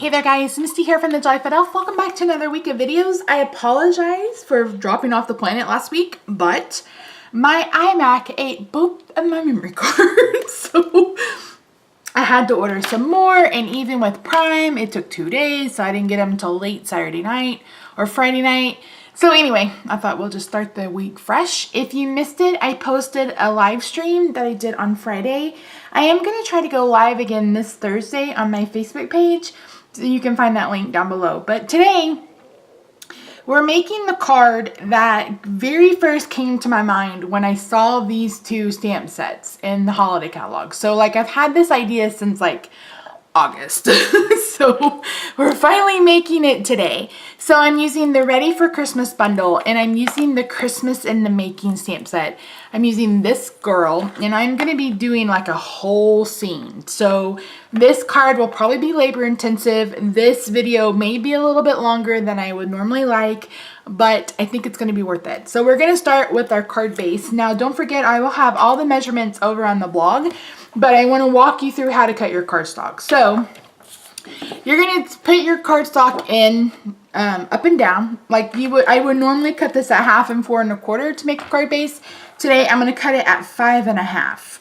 Hey there guys, Misty here from TheJollyFatElf. Welcome back to another week of videos. I apologize for dropping off the planet last week, but my iMac ate both of my memory cards. So I had to order some more, and even with Prime, it took 2 days, so I didn't get them until late Saturday night or Friday night. So anyway, I thought we'll just start the week fresh. If you missed it, I posted a live stream that I did on Friday. I am going to try to go live again this Thursday on my Facebook page. So you can find that link down below. But today, we're making the card that very first came to my mind when I saw these two stamp sets in the holiday catalog. So like I've had this idea since like August. So we're finally making it today. So I'm using the Ready for Christmas bundle, and I'm using the Christmas in the Making stamp set. I'm using this girl, and I'm going to be doing like a whole scene. So this card will probably be labor intensive. This video may be a little bit longer than I would normally like, but I think it's going to be worth it. So we're going to start with our card base. Now don't forget, I will have all the measurements over on the blog, but I want to walk you through how to cut your cardstock. So you're going to put your cardstock in up and down like you would. I would normally cut this at 1/2 and 4 1/4 to make a card base. Today I'm going to cut it at 5 1/2.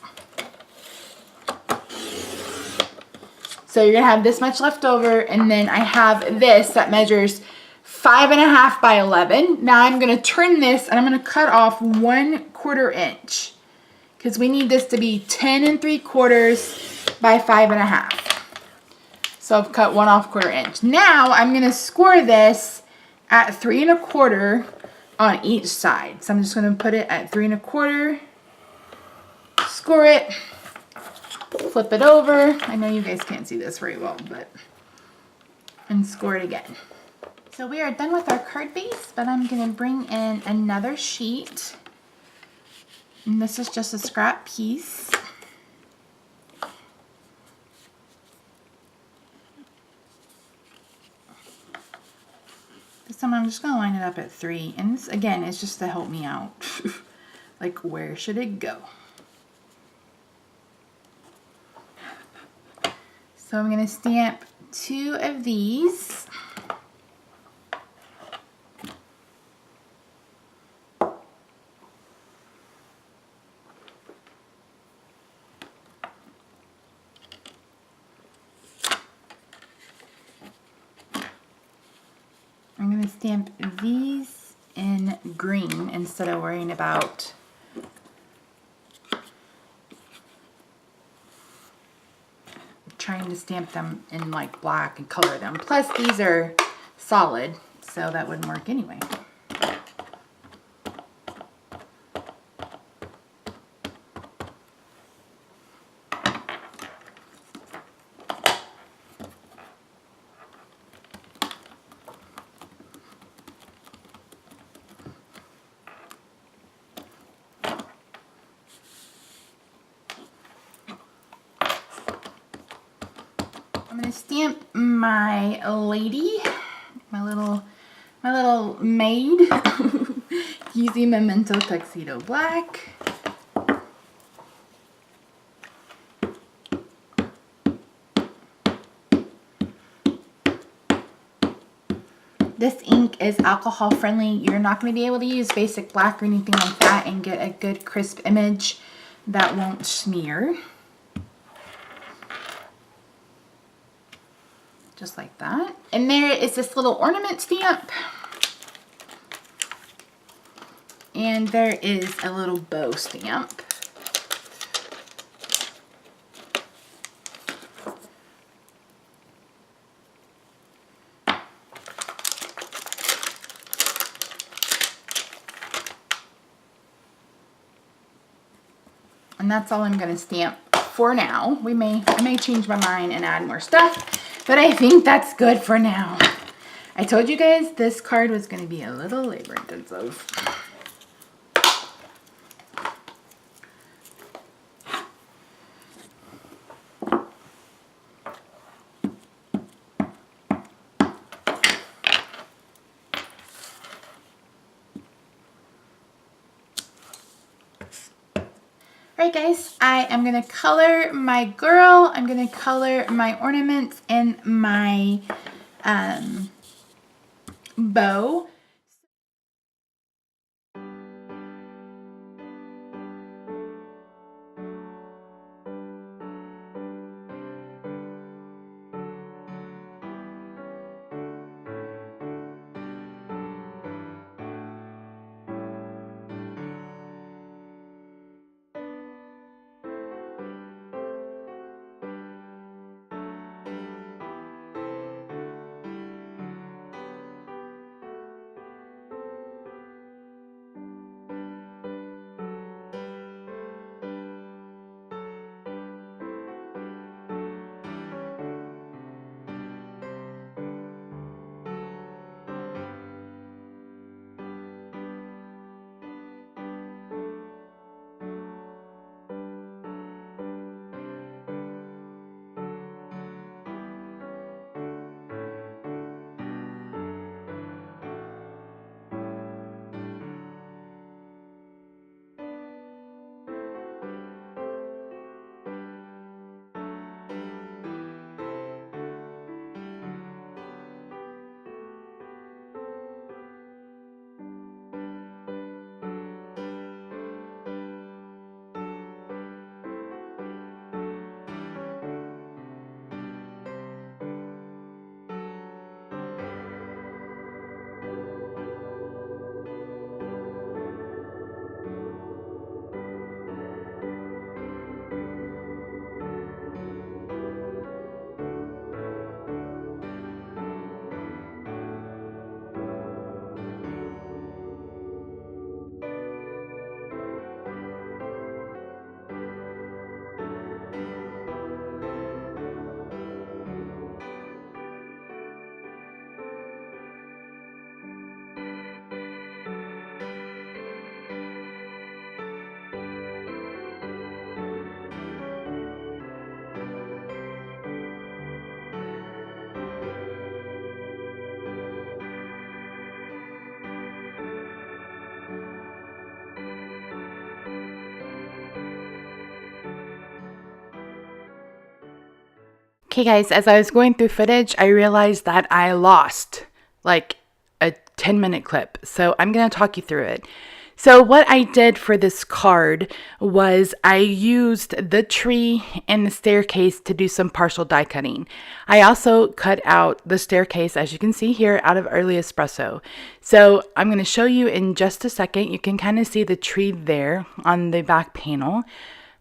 So you're going to have this much left over, and then I have this that measures 5 1/2 by 11. Now I'm going to turn this, and I'm going to cut off 1/4 inch because we need this to be 10 3/4 by 5 1/2. So I've cut 1/4 inch. Now I'm going to score this at 3 1/4 on each side. So I'm just going to put it at 3 1/4, score it, flip it over. I know you guys can't see this very well, and score it again. So we are done with our card base, but I'm going to bring in another sheet. And this is just a scrap piece. This time I'm just going to line it up at 3. And this, again, is just to help me out. Like, where should it go? So I'm going to stamp 2 of these. I'm going to stamp these in green instead of worrying about trying to stamp them in like black and color them. Plus these are solid, so that wouldn't work anyway. I'm going to stamp my lady, my little maid, using Memento Tuxedo Black. This ink is alcohol friendly. You're not going to be able to use basic black or anything like that and get a good crisp image that won't smear. Just like that. And there is this little ornament stamp. And there is a little bow stamp. And that's all I'm going to stamp for now. I may change my mind and add more stuff, but I think that's good for now. I told you guys this card was going to be a little labor intensive. Alright guys, I am going to color my girl, I'm going to color my ornaments and my bow. Okay guys, as I was going through footage, I realized that I lost like a 10-minute clip. So I'm going to talk you through it. So what I did for this card was I used the tree and the staircase to do some partial die cutting. I also cut out the staircase, as you can see here, out of Early Espresso. So I'm going to show you in just a second. You can kind of see the tree there on the back panel.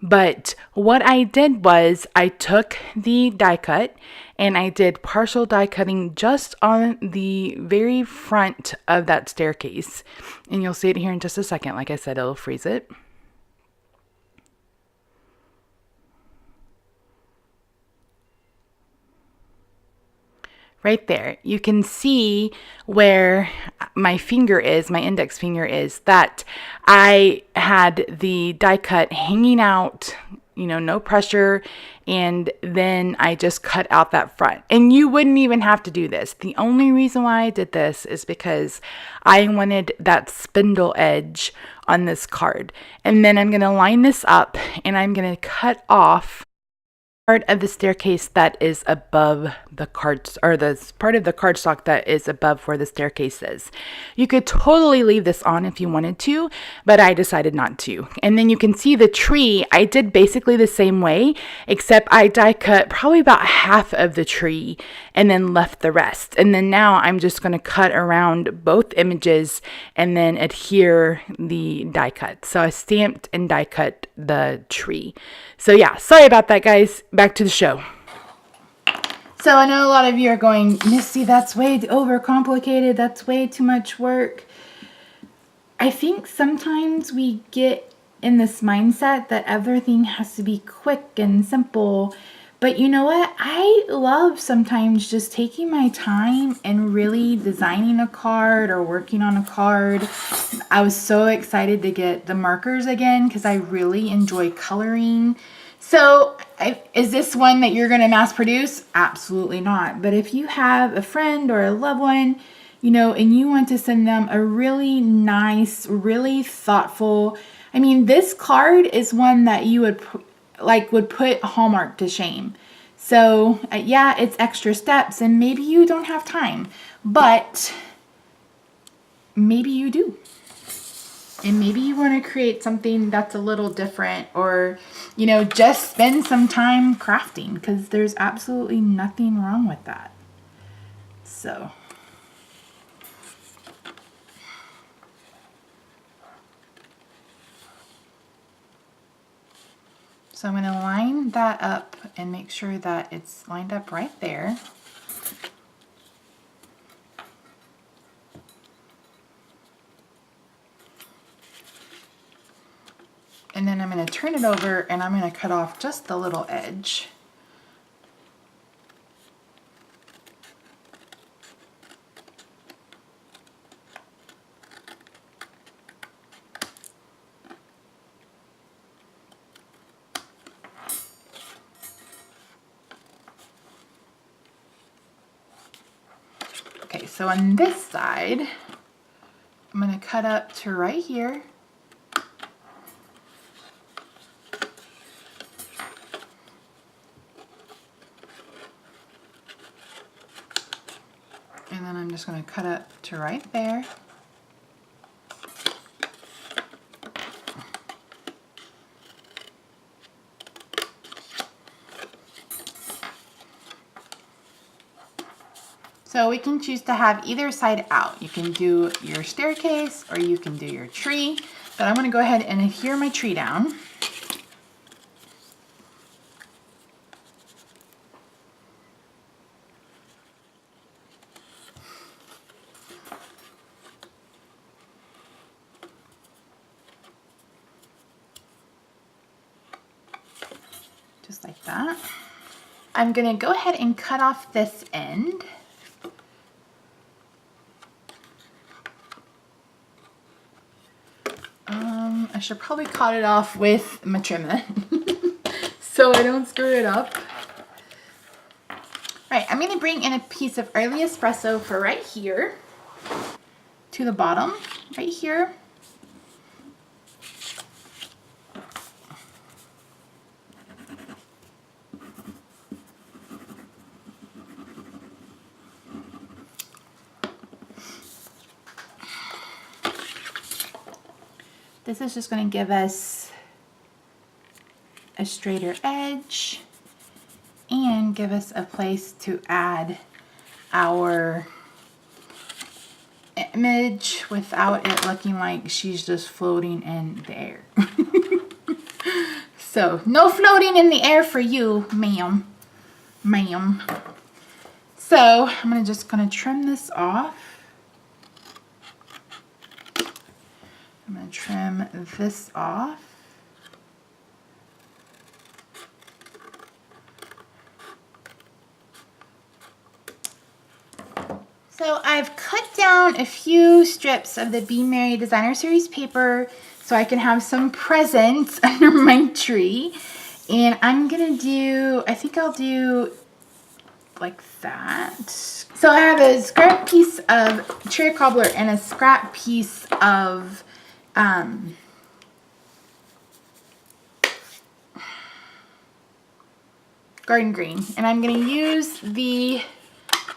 But what I did was I took the die cut and I did partial die cutting just on the very front of that staircase. And you'll see it here in just a second. Like I said, it'll freeze it. Right there, you can see where my finger is, my index finger is, that I had the die cut hanging out, you know, no pressure, and then I just cut out that front. And you wouldn't even have to do this. The only reason why I did this is because I wanted that spindle edge on this card. And then I'm going to line this up and I'm going to cut off part of the staircase that is above the cards, or the part of the cardstock that is above where the staircase is. You could totally leave this on if you wanted to, but I decided not to. And then you can see the tree. I did basically the same way, except I die cut probably about half of the tree and then left the rest. And then now I'm just going to cut around both images and then adhere the die cut. So I stamped and die cut the tree. So yeah, sorry about that, guys. Back to the show. So I know a lot of you are going, Misty, that's way overcomplicated. That's way too much work. I think sometimes we get in this mindset that everything has to be quick and simple. But you know what? I love sometimes just taking my time and really designing a card or working on a card. I was so excited to get the markers again because I really enjoy coloring. So is this one that you're going to mass produce? Absolutely not. But if you have a friend or a loved one, you know, and you want to send them a really nice, really thoughtful, I mean, this card is one that you would put Hallmark to shame. So yeah, it's extra steps and maybe you don't have time, but maybe you do. And maybe you want to create something that's a little different, or, you know, just spend some time crafting, because there's absolutely nothing wrong with that. So I'm going to line that up and make sure that it's lined up right there. And then I'm going to turn it over and I'm going to cut off just the little edge. Okay, so on this side, I'm going to cut up to right here. And then I'm just going to cut up to right there. So we can choose to have either side out. You can do your staircase or you can do your tree. But I'm going to go ahead and adhere my tree down. Just like that. I'm going to go ahead and cut off this end. I should probably cut it off with my trimmer so I don't screw it up. Right, I'm going to bring in a piece of early espresso for right here to the bottom, right here. This is just going to give us a straighter edge and give us a place to add our image without it looking like she's just floating in the air. So no floating in the air for you, ma'am. Ma'am. So I'm just gonna trim this off. I'm going to trim this off. So I've cut down a few strips of the Be Merry Designer Series paper so I can have some presents under my tree. And I'm going to do, I think I'll do like that. So I have a scrap piece of cherry cobbler and a scrap piece of garden green, and I'm going to use the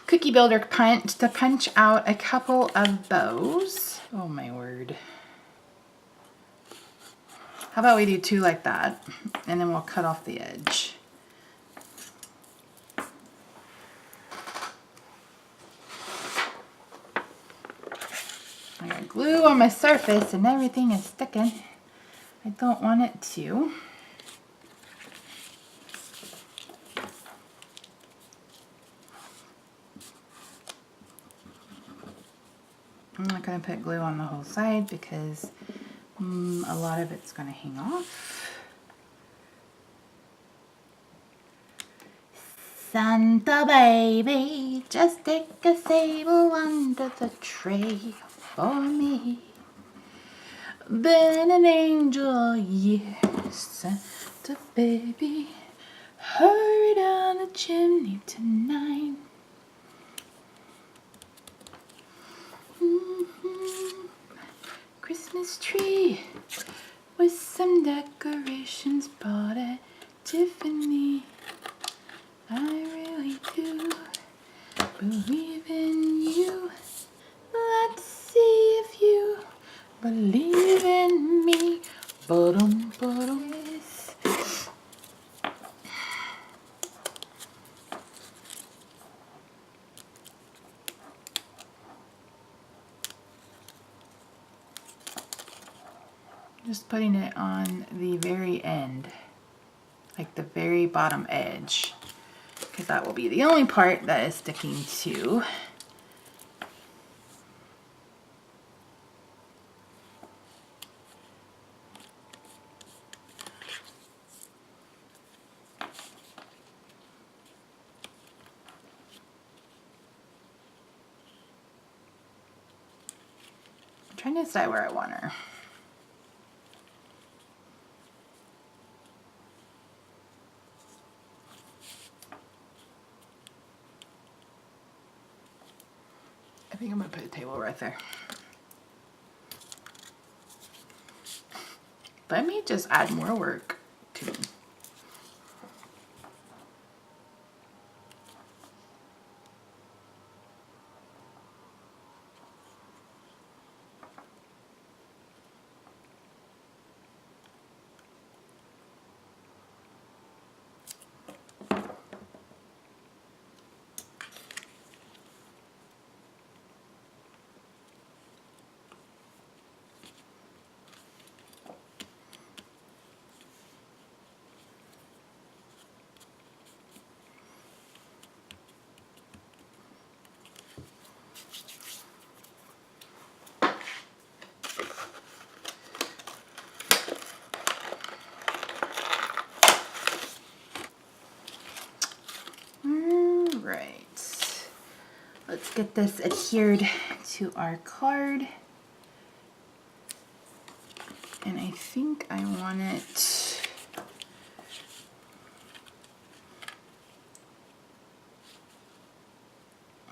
cookie builder punch to punch out a couple of bows. Oh my word. How about we do two like that, and then we'll cut off the edge. I got glue on my surface and everything is sticking. I don't want it to. I'm not going to put glue on the whole side because a lot of it's going to hang off. Santa baby, just take a sable under the tree for me. Been an angel, yes, Santa baby, hurry down the chimney tonight. Christmas tree with some decorations bought at Tiffany. I really do believe in you. Let's see if you believe in me. Ba-dum, ba-dum. Just putting it on the very end, like the very bottom edge, because that will be the only part that is sticking to. I'm trying to decide where I want her. I think I'm gonna put a table right there. Let me just add more work to me. Right. Let's get this adhered to our card. And I think I want it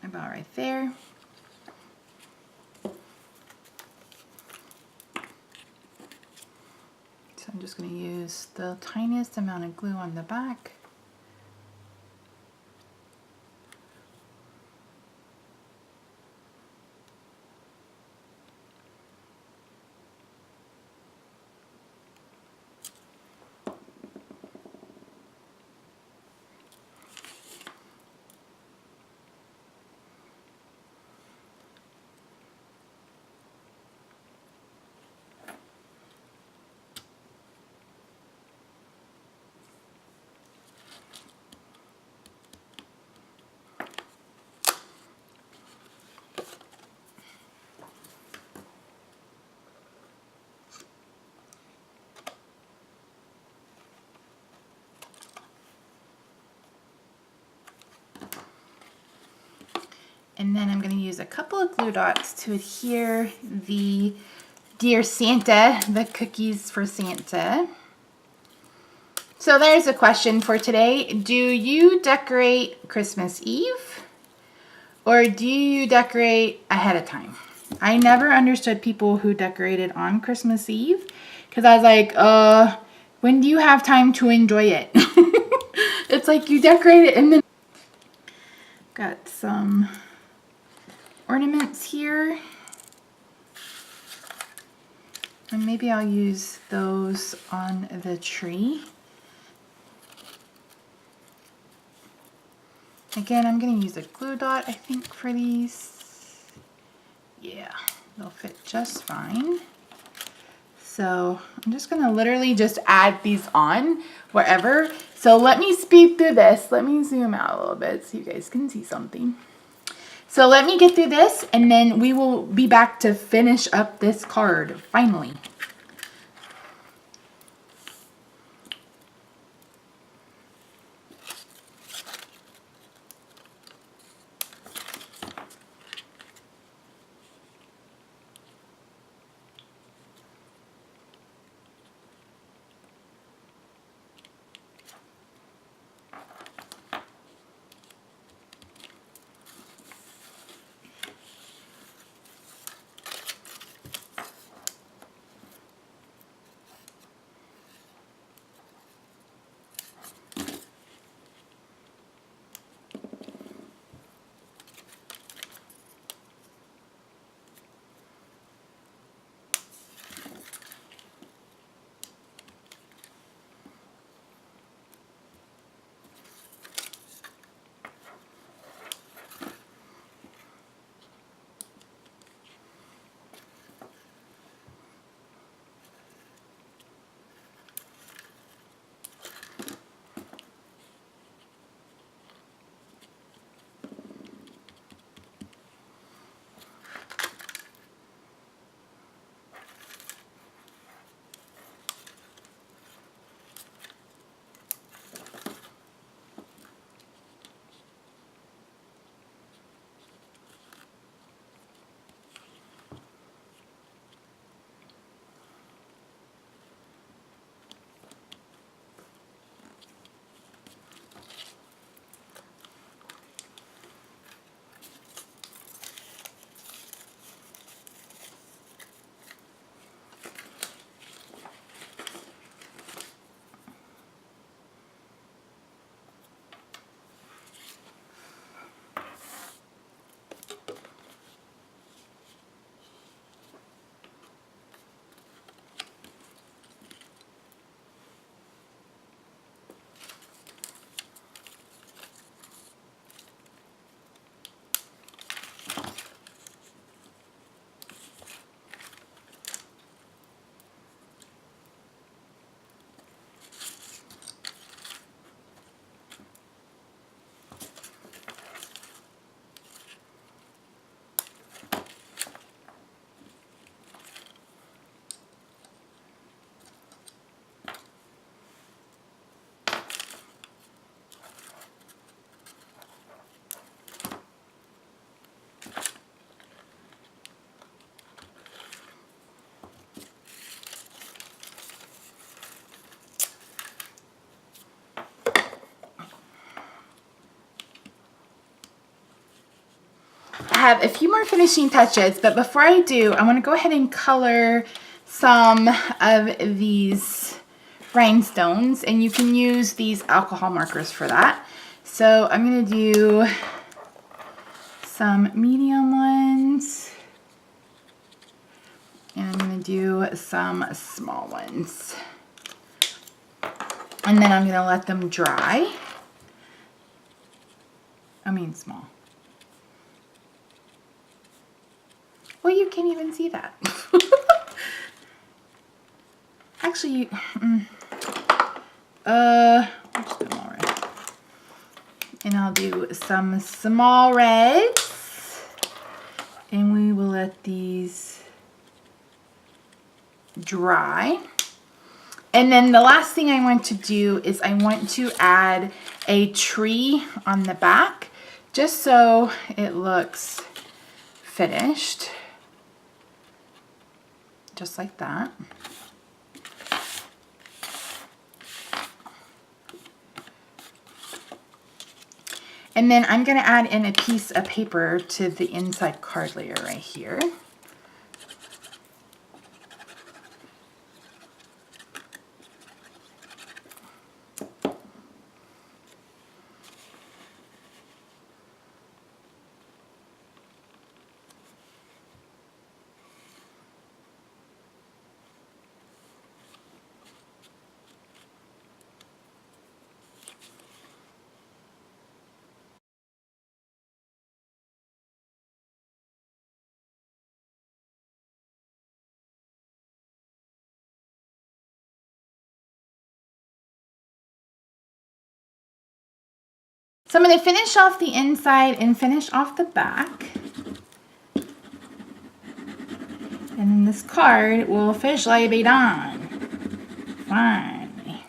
about right there. So I'm just going to use the tiniest amount of glue on the back. And then I'm going to use a couple of glue dots to adhere the Dear Santa, the cookies for Santa. So there's a question for today. Do you decorate Christmas Eve or do you decorate ahead of time? I never understood people who decorated on Christmas Eve because I was like, when do you have time to enjoy it? It's like you decorate it and then got some ornaments here. And maybe I'll use those on the tree. Again, I'm going to use a glue dot, I think, for these. Yeah, they'll fit just fine. So I'm just going to literally just add these on wherever. So let me speed through this. Let me zoom out a little bit so you guys can see something. So let me get through this and then we will be back to finish up this card finally. have a few more finishing touches, but before I do, I want to go ahead and color some of these rhinestones, and you can use these alcohol markers for that. So I'm going to do some medium ones, and I'm going to do some small ones. And then I'm going to let them dry. I mean small. Well, you can't even see that. Actually, I'll just do them all red. And I'll do some small reds. And we will let these dry. And then the last thing I want to do is I want to add a tree on the back, just so it looks finished. Just like that. And then I'm going to add in a piece of paper to the inside card layer right here. So I'm going to finish off the inside and finish off the back. And then this card will officially be done. Finally.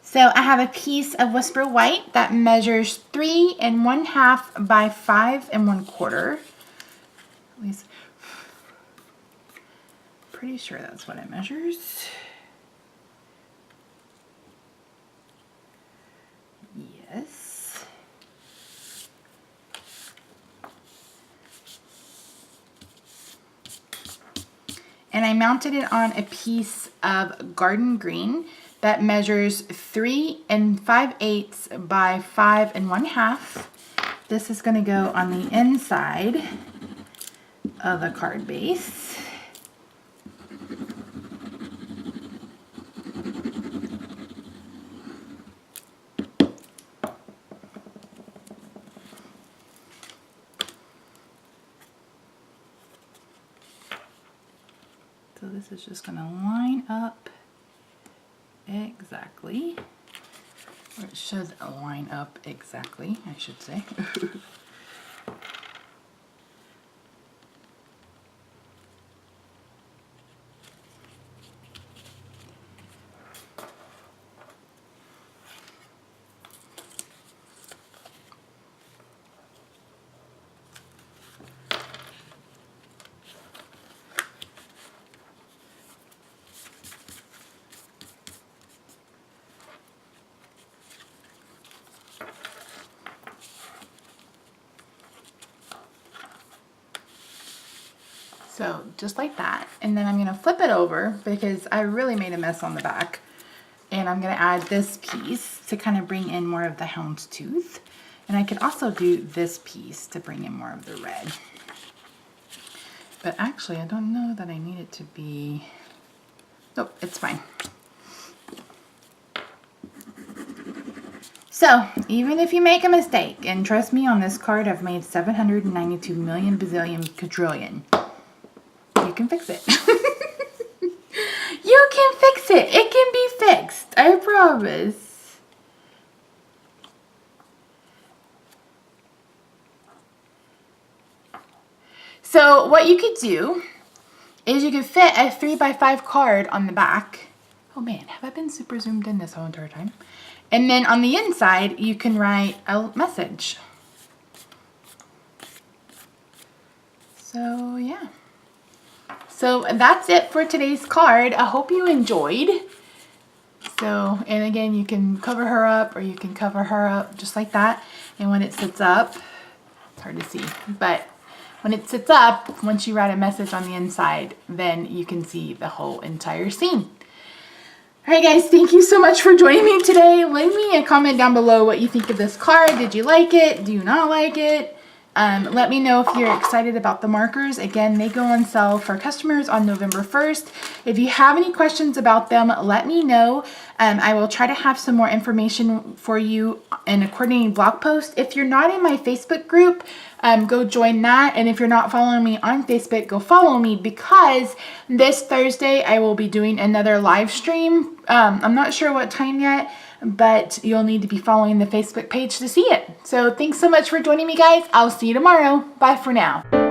So I have a piece of Whisper White that measures 3 1/2 by 5 1/4. At least, pretty sure that's what it measures. Yes. And I mounted it on a piece of garden green that measures 3 5/8 by 5 1/2. This is going to go on the inside of the card base. So this is just going to line up exactly, or it should line up exactly, I should say. So just like that, and then I'm going to flip it over because I really made a mess on the back, and I'm going to add this piece to kind of bring in more of the houndstooth, and I could also do this piece to bring in more of the red. But actually I don't know that I need it to be, nope, it's fine. So even if you make a mistake, and trust me, on this card I've made 792 million bazillion quadrillion, you can fix it. You can fix it. It can be fixed. I promise. So what you could do is you could fit a 3 by 5 card on the back. Oh man, have I been super zoomed in this whole entire time? And then on the inside, you can write a message. So yeah. So that's it for today's card. I hope you enjoyed. So, and again, you can cover her up or you can cover her up just like that. And when it sits up, it's hard to see, but when it sits up, once you write a message on the inside, then you can see the whole entire scene. All right, guys, thank you so much for joining me today. Leave me a comment down below what you think of this card. Did you like it? Do you not like it? Let me know if you're excited about the markers. Again, they go on sale for customers on November 1st. If you have any questions about them, let me know. I will try to have some more information for you in a coordinating blog post. If you're not in my Facebook group, go join that. And if you're not following me on Facebook, go follow me, because this Thursday I will be doing another live stream. I'm not sure what time yet, but you'll need to be following the Facebook page to see it. So thanks so much for joining me, guys. I'll see you tomorrow. Bye for now.